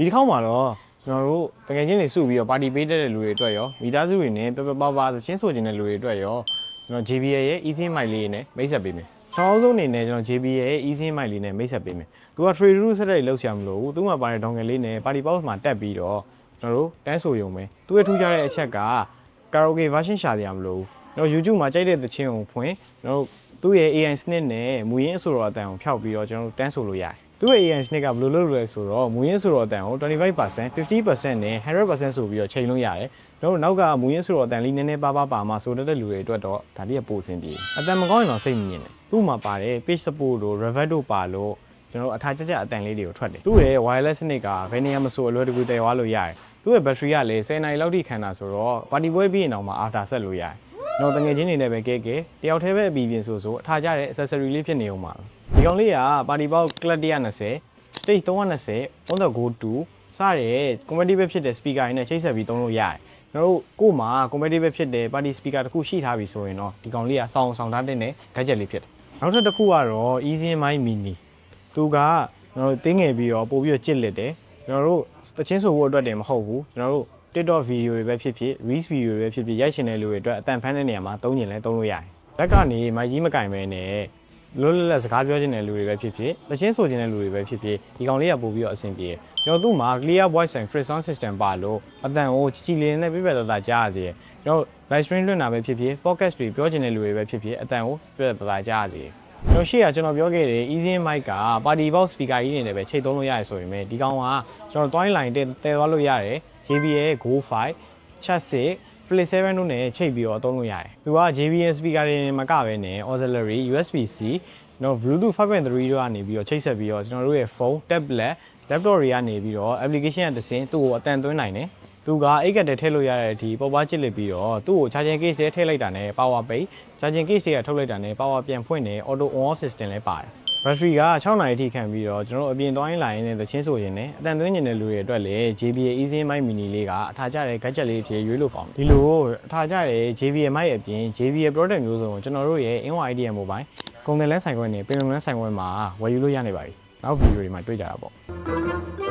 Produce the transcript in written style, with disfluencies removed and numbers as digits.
ဒီတစ်ခေါက်မှာတော့ကျွန်တော်တို့တကယ်ချင်းတွေစုပြီးတော့ပါတီပေးတဲ့လူတွေအတွက်ရောမိသားစုတွေနဲ့ပပသချင်းဆိုခြင်းတဲ့လူတွေအတွက်ရောကျွန်တော် JBL ရဲ့ easy mic လေးနဲ့မိတ်ဆက်ပေးမယ်။ဆောင်းဆုံးအနေနဲ့ကျွန်တော် JBL ရဲ့ easy mic လေးနဲ့မိတ်ဆက်ပေးမယ်။သူက trade route ဆက်တဲ့လောက်ဆရာမလို့ဘူး။သူ့မှာပါတဲ့ dongle လေးနဲ့ party box မှာတက်ပြီးတော့ကျွန်တော်တို့တန်းဆိုရုံပဲ။သူ့ရဲ့ထူးခြားတဲ့အချက်က karaoke version ရှာကြရမလို့ကျွန်တော် YouTube မှာကြိုက်တဲ့သချင်းကိုဖွင့်ကျွန်တော်သူ့ရဲ့ AI စနစ်နဲ့မူရင်းအဆိုတော်အတန်ကိုဖျောက်ပြီးတော့ကျွန်တော်တို့တန်းဆိုလို့ရတယ်။သူ့ရဲ့ AI စနစ်ကဘယ်လိုလုပ်လဲဆိုတော့မူရင်းဆိုတော်အတန်ကို 25% 50% နဲ့ 100% ဆိုပြီးတော့ချိန်လို့ရတယ်။ကျွန်တော်နောက်ကမူရင်းဆိုတော်အတန်လေးနည်းနည်းပါမှာဆိုတဲ့လူတွေအတွက်တော့ဒါလေးကပိုအဆင်ပြေ။အတန်မကောင်းရင်တော့စိတ်မမြင်နဲ့။သူ့မှာပါတယ် page support တို့ revert တို့ပါလို့ကျွန်တော်အထာကြကြအတန်လေးတွေကိုထွက်တယ်။သူ့ရဲ့ wireless စနစ်ကဘယ်နေရာမဆိုအလွယ်တကူတည်သွားလို့ရတယ်။သူ့ရဲ့ battery ကလည်း10နာရီလောက်ထိခံတာဆိုတော့ပါတီပွဲပြီးရင်တော့မှ after ဆက်လို့ရတယ်။တော့တငယ်ချင်းတွေနဲ့ပဲကဲတယောက်တည်းပဲအပြီးပြင်ဆိုအထားကြတဲ့ accessory လေးဖြစ်နေအောင်ပါဒီကောင်လေးကပါတီပေါက် club 120 stage 320 on the go to စတဲ့ compatible ဖြစ်တဲ့ speaker တွေနဲ့ချိတ်ဆက်ပြီးသုံးလို့ရတယ်ကျွန်တော်တို့ကို့မှာ compatible ဖြစ်တဲ့ party speaker တစ်ခုရှိထားပြီဆိုရင်တော့ဒီကောင်လေးကဆောင်းထားတဲ့ gadget လေးဖြစ်တယ်နောက်ထပ်တစ်ခုကတော့ easy mic mini သူကကျွန်တော်တို့တင်းငယ်ပြီးတော့ပို့ပြီးတော့ကြစ်လက်တယ်ကျွန်တော်တို့တချင်းဆိုဖို့အတွက်တည်းမဟုတ်ဘူးကျွန်တော်တို့TikTok ဗီဒီယိုတွေပဲဖြစ်ဖြစ် Reels ဗီဒီယိုတွေပဲဖြစ်ဖြစ်ရိုက်ရှင်တဲ့လူတွေအတွက်အတန်ဖမ်းတဲ့နေရာမှာသုံးကျင်လဲသုံးလို့ရတယ်။လက်ကနေမိုက်ကြီးမကင်ပဲနဲ့လွတ်လပ်စကားပြောချင်တဲ့လူတွေပဲဖြစ်ဖြစ်တချင်းဆိုချင်တဲ့လူတွေပဲဖြစ်ဖြစ်ဒီကောင်လေးကပို့ပြီးတော့အဆင်ပြေတယ်။ကျွန်တော်သူ့မှာ clear voice and free sound system ပါလို့အတန်ကိုကြီးလေးနဲ့ပြပြတသားကြားရစေ။ကျွန်တော် live stream လွှင့်တာပဲဖြစ်ဖြစ် podcast တွေပြောချင်တဲ့လူတွေပဲဖြစ်ဖြစ်အတန်ကိုပြပြတသားကြားရစေ။ကျွန်တော်ရှေ့ကကျွန်တော်ပြောခဲ့တဲ့ easy mic က party box speaker ကြီးနေနဲ့ပဲချိန်သုံးလို့ရတယ်ဆိုရင်ပဲဒီကောင်ကကျွန်တော် twine line တည်သွားလို့ရတယ် JBL Go 5 chat 6 flip 7တို့နဲ့ချိန်ပြီးတော့အသုံးလို့ရတယ်သူက JBL speaker တွေမကပဲနဲ့ auxiliary USB-C နော် Bluetooth 5.3တို့ကနေပြီးတော့ချိတ်ဆက်ပြီးတော့ကျွန်တော်တို့ရဲ့ phone tablet laptop တွေကနေပြီးတော့ application ကတစ်ဆင့်သူ့ကိုအတန်သွင်းနိုင်တယ်သူကအိတ်ကတ်ထဲထည့်လို့ရတဲ့အထိပေါ်ပွားချစ်လက်ပြီးတော့သူ့ကို charging case ထဲထည့်လိုက်တာနဲ့ power pay charging case တွေကထုတ်လိုက်တာနဲ့ power ပြန်ဖွင့်တယ် auto on off system လည်းပါတယ် battery က6နာရီထိခံပြီးတော့ကျွန်တော်အပြင်သွားရင်းလာရင်းနဲ့သချင်းဆိုရင်လည်းအတန်သွင်းနေတဲ့လူတွေအတွက်လည်း JBL easy mic mini လေးကအထာကျတဲ့ gadget လေးဖြစ်ရွေးလို့ပေါအောင်ဒီလိုအထာကျတဲ့ JBL mic အပြင် JBL product မျိုးစုံကိုကျွန်တော်တို့ရဲ့ Inwa IDM Mobile ကုန်တယ်လန်းဆိုင်ခွဲနဲ့ပင်လုံလန်းဆိုင်ခွဲမှာဝယ်ယူလို့ရနေပါပြီနောက်ဗီဒီယိုတွေမှာတွေ့ကြတာပေါ့